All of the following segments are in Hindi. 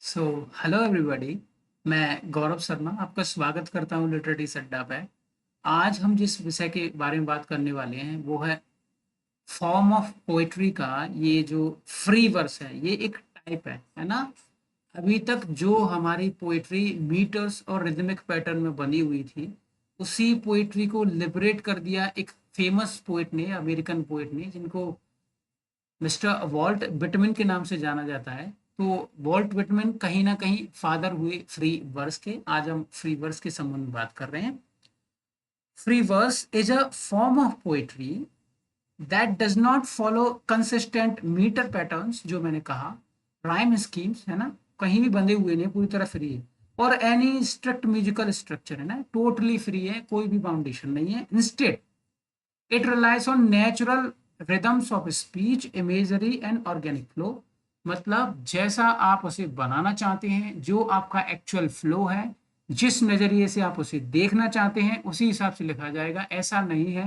So hello everybody. मैं गौरव शर्मा आपका स्वागत करता हूँ लिटरेरी अड्डा पे। आज हम जिस विषय के बारे में बात करने वाले हैं वो है फॉर्म ऑफ पोएट्री का। ये जो फ्री वर्स है ये एक टाइप है ना। अभी तक जो हमारी पोएट्री मीटर्स और रिदमिक पैटर्न में बनी हुई थी, उसी पोएट्री को लिबरेट कर दिया एक फेमस पोएट ने, अमेरिकन पोएट ने, जिनको मिस्टर वॉल्ट विटमिन के नाम से जाना जाता है। तो वॉल्ट विटमिन कहीं ना कहीं फादर हुए फ्री वर्स के। आज हम फ्री वर्स के संबंध में बात कर रहे हैं। Free verse is a form of poetry that does not follow consistent meter patterns, जो मैंने कहा, राइम स्कीम्स है ना, कहीं भी बंधे हुए नहीं, पूरी तरह फ्री है, और एनी स्ट्रिक्ट म्यूजिकल स्ट्रक्चर है ना, टोटली फ्री है, कोई भी फाउंडेशन नहीं है। Instead it relies on natural rhythms of speech, imagery and organic flow. मतलब जैसा आप उसे बनाना चाहते हैं, जो आपका एक्चुअल फ्लो है, जिस नज़रिए से आप उसे देखना चाहते हैं, उसी हिसाब से लिखा जाएगा। ऐसा नहीं है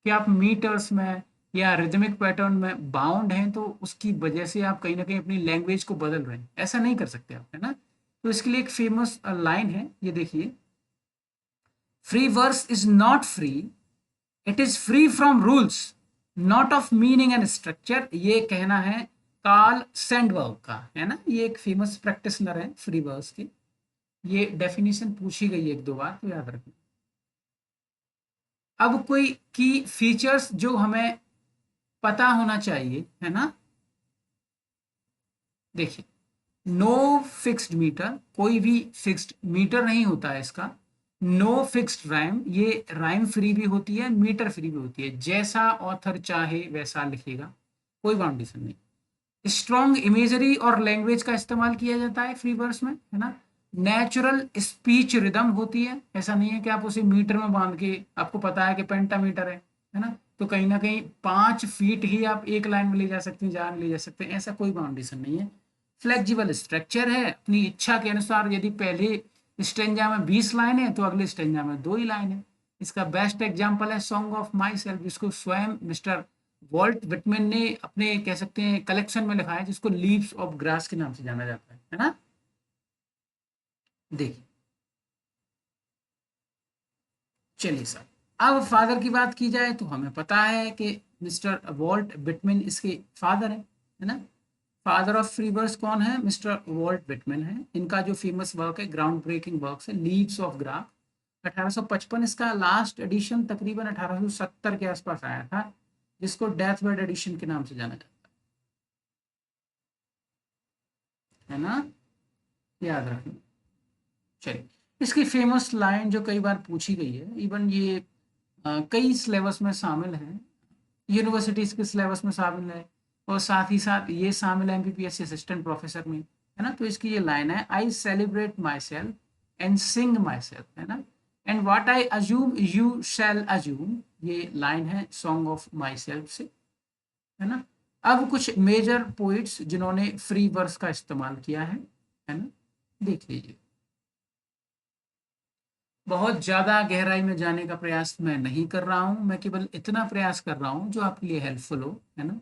कि आप मीटर्स में या रिदमिक पैटर्न में बाउंड हैं तो उसकी वजह से आप कहीं ना कहीं अपनी लैंग्वेज को बदल रहे हैं। ऐसा नहीं कर सकते आप, है ना। तो इसके लिए एक फेमस लाइन है, ये देखिए, free verse is not free, it is free from rules, not of meaning and structure. ये कहना है कार्ल सैंडबर्ग का, है ना। ये एक फेमस प्रैक्टिशनर है फ्री वर्स की। ये डेफिनेशन पूछी गई एक दो बार, तो याद रखना। अब कोई की फीचर्स जो हमें पता होना चाहिए, है ना। देखिए, नो फिक्स्ड मीटर, कोई भी फिक्स्ड मीटर नहीं होता है इसका। नो फिक्स्ड राइम, ये राइम फ्री भी होती है, मीटर फ्री भी होती है, जैसा ऑथर चाहे वैसा लिखेगा, कोई बाउंडेशन नहीं। स्ट्रॉन्ग इमेजरी और लैंग्वेज का इस्तेमाल किया जाता है फ्री वर्स में, है ना। नेचुरल स्पीच रिदम होती है, ऐसा नहीं है कि आप उसे मीटर में बांध के, आपको पता है कि पेंटामीटर है ना, तो कहीं ना कहीं 5 फीट ही आप एक लाइन में ले जा सकते हैं, जहाँ ले जा सकते हैं, ऐसा कोई बाउंडेशन नहीं है। फ्लेक्सिबल स्ट्रक्चर है, अपनी इच्छा के अनुसार, यदि पहले स्टेंजा में 20 लाइन है तो अगले स्टेंजा में 2 ही लाइन है। इसका बेस्ट एग्जाम्पल है सॉन्ग ऑफ माई सेल्फ, जिसको स्वयं मिस्टर वॉल्ट विटमैन ने अपने, कह सकते हैं, कलेक्शन में लिखा है, जिसको लीव्स ऑफ ग्रास के नाम से जाना जाता है ना। देखिए, चलिए सर, अब फादर की बात की जाए तो हमें पता है कि मिस्टर वॉल्ट विटमैन इसके फादर है ना। फादर ऑफ फ्री वर्स कौन है? मिस्टर वॉल्ट विटमैन है। इनका जो फेमस वर्क है, ग्राउंड ब्रेकिंग वर्क है, लीव्स ऑफ ग्रास, 1855 इसका लास्ट एडिशन तकरीबन 1870 के आसपास आया था, जिसको डेथ बेड एडिशन के नाम से जाना जाता है ना, याद रखना। चलिए, इसकी फेमस लाइन जो कई बार पूछी गई है, इवन ये कई सिलेबस में शामिल है, यूनिवर्सिटीज के सिलेबस में शामिल है, और साथ ही साथ ये शामिल है एमबीबीएस असिस्टेंट प्रोफेसर में, है ना। तो इसकी ये लाइन है, I celebrate my self and Singh my self, है ना, and what I assume you shall assume. ये लाइन है सॉन्ग ऑफ माई सेल्फ से, है ना। अब कुछ मेजर पोइट्स जिन्होंने फ्री वर्स का इस्तेमाल किया है ना, देख लीजिए। बहुत ज़्यादा गहराई में जाने का प्रयास मैं नहीं कर रहा हूँ, मैं केवल इतना प्रयास कर रहा हूँ जो आपके लिए हेल्पफुल हो, है ना।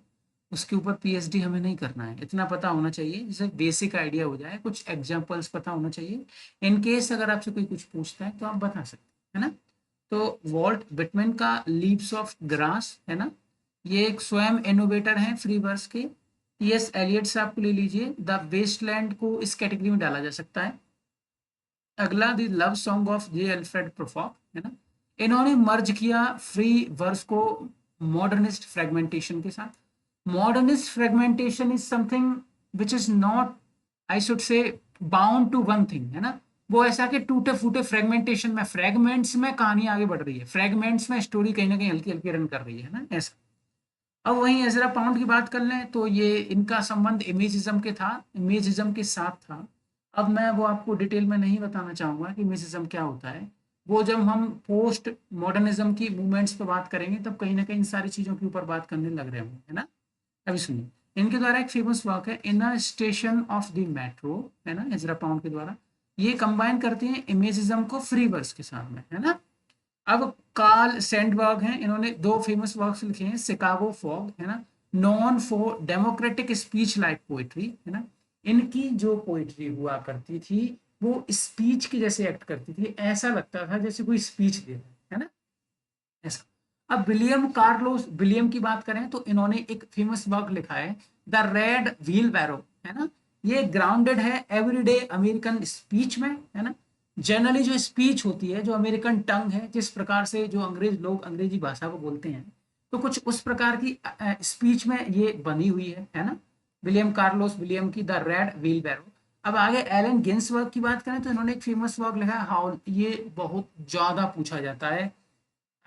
उसके ऊपर पीएचडी हमें नहीं करना है, इतना पता होना चाहिए जिससे बेसिक आइडिया हो जाए, कुछ एग्जांपल्स पता होना चाहिए। इन केस अगर आपसे कोई कुछ पूछता है तो आप बता सकते हैं, है ना। तो वॉल्ट विटमैन का लीव्स ऑफ ग्रास, है ना, ये एक स्वयं इनोवेटर हैं फ्री वर्स के। टीएस एलियट से आपको ले लीजिए, द वेस्टलैंड को इस कैटेगरी में डाला जा सकता है। अगला the love song of J Alfred Prufrock, है ना। इन्होंने मर्ज किया फ्री वर्स को मॉडर्निस्ट फ्रेगमेंटेशन के साथ। Modernist fragmentation is something which is not, I should say, bound to one thing, है ना। वो ऐसा कि टूटे फूटे फ्रेगमेंटेशन में, फ्रेगमेंट्स में कहानी आगे बढ़ रही है, फ्रेगमेंट्स में स्टोरी कहीं ना कहीं हल्की हल्की रन कर रही है ना, ऐसा। अब वहीं एजरा पाउंड की बात कर लें तो ये इनका संबंध इमेजिज्म के था, इमेजिज्म के साथ था। अब मैं वो आपको डिटेल में नहीं बताना चाहूँगा कि इमेजिज्म क्या होता है। वो जब हम पोस्ट मॉडर्निज्म की मूवमेंट्स पे बात करेंगे तब कहीं ना कहीं इन सारी चीज़ों के ऊपर बात करने लग रहे होंगे, है ना। अभी सुनिए, इनके द्वारा एक फेमस वर्क है inner station of the metro, है ना, इजरा पाउंड के द्वारा। ये कंबाइन करते हैं इमेजिज्म को फ्री वर्स के साथ में, है ना। अब कार्ल सैंडबर्ग हैं, इन्होंने दो फेमस वर्क्स लिखे हैं, शिकागो फॉग, है ना, non for democratic speech like poetry, है ना। इनकी जो पोइट्री हुआ करती थी वो स्पीच की जैसे एक्ट करती थी, ऐसा लगता था जैसे कोई स्पीच दे रहा है ना, ऐसा। अब विलियम कार्लोस विलियम की बात करें तो इन्होंने एक फेमस वर्क लिखा है द रेड व्हील बैरो, है ना। ये ग्राउंडेड है एवरीडे अमेरिकन स्पीच में, है ना। जनरली जो स्पीच होती है, जो अमेरिकन टंग है, जिस प्रकार से जो अंग्रेज लोग अंग्रेजी भाषा को बोलते हैं, तो कुछ उस प्रकार की स्पीच में ये बनी हुई है ना। विलियम कार्लोस विलियम की द रेड व्हील बैरो। अब आगे एलन गिन्सबर्ग की बात करें तो इन्होंने एक फेमस वर्क लिखा है हाउ, ये बहुत ज्यादा पूछा जाता है,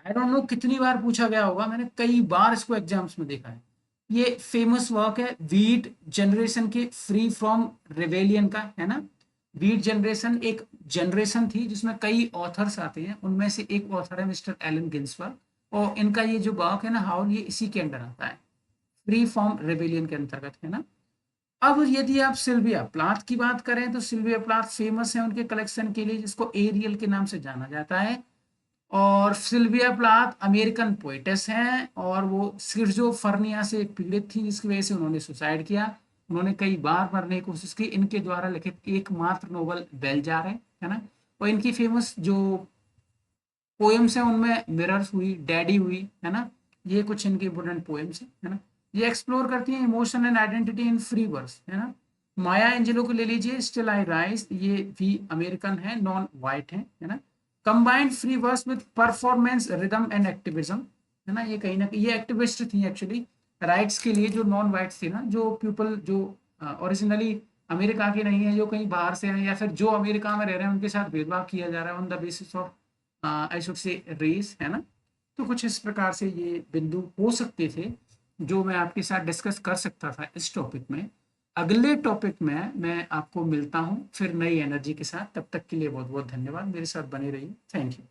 आई डोंट नो कितनी बार पूछा गया होगा, मैंने कई बार इसको एग्जाम्स में देखा है। ये फेमस वर्क है वीट जनरेशन के फ्री फ्रॉम रिवेलियन का, है ना। वीट जनरेशन एक जनरेशन थी जिसमें कई ऑथर्स आते हैं, उनमें से एक ऑथर है मिस्टर एलन गिन्सबर्ग, और इनका ये जो वर्क है ना हाउ, ये इसी के अंडर आता है, फ्री फ्रॉम रिवेलियन के अंतर्गत, है ना। अब यदि आप सिल्विया प्लाथ की बात करें तो सिल्विया प्लाथ फेमस है उनके कलेक्शन के लिए, जिसको एरियल के नाम से जाना जाता है। और सिल्विया प्लाथ अमेरिकन पोइटेस हैं, और वो सिर्जोफर्निया से पीड़ित थी, जिसकी वजह से उन्होंने सुसाइड किया। उन्होंने कई बार मरने की कोशिश की। इनके द्वारा लिखित एकमात्र नोवेल बेलजार है ना। और इनकी फेमस जो पोएम्स हैं उनमें मिरर्स हुई, डैडी हुई, है ना। ये कुछ इनकी इम्पोर्टेंट पोएम्स हैं, है ना। ये एक्सप्लोर करती हैं emotion and identity in free verse, है ना। माया एंजेलो को ले लीजिए, स्टिल आई राइज, ये भी अमेरिकन है, नॉन वाइट है ना। Combined free verse with performance rhythm and activism, है ना। ये कहीं ना कहीं ये एक्टिविस्ट थी एक्चुअली, राइट्स के लिए, जो नॉन वाइट थे ना, जो पीपल जो ओरिजिनली अमेरिका के नहीं है, जो कहीं बाहर से हैं, या फिर जो अमेरिका में रह रहे हैं उनके साथ भेदभाव किया जा रहा है on the basis of I should say race, है ना। तो कुछ इस प्रकार से ये बिंदु हो सकते थे जो मैं आपके साथ डिस्कस कर सकता था इस टॉपिक में। अगले टॉपिक में मैं आपको मिलता हूं फिर नई एनर्जी के साथ। तब तक के लिए बहुत बहुत धन्यवाद, मेरे साथ बने रहिए। Thank you.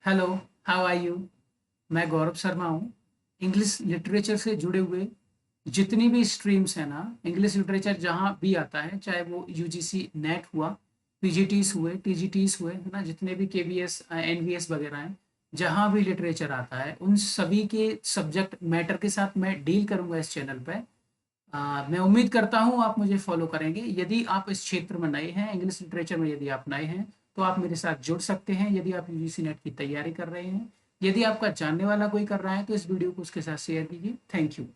Hello, how are you. मैं गौरव शर्मा हूँ। इंग्लिश लिटरेचर से जुड़े हुए जितनी भी स्ट्रीम्स हैं ना, इंग्लिश लिटरेचर जहाँ भी आता है, चाहे वो यूजीसी नेट हुआ, पीजीटीस हुए, टीजीटीस हुए, है ना, जितने भी केवीएस एनवीएस वगैरह हैं, जहाँ भी लिटरेचर आता है उन सभी के सब्जेक्ट मैटर के साथ मैं डील करूंगा इस चैनल पे। मैं उम्मीद करता हूँ आप मुझे फॉलो करेंगे। यदि आप इस क्षेत्र में नए हैं, इंग्लिश लिटरेचर में यदि आप नए हैं, तो आप मेरे साथ जुड़ सकते हैं। यदि आप यूजीसी नेट की तैयारी कर रहे हैं, यदि आपका जानने वाला कोई कर रहा है, तो इस वीडियो को उसके साथ शेयर कीजिए। Thank you.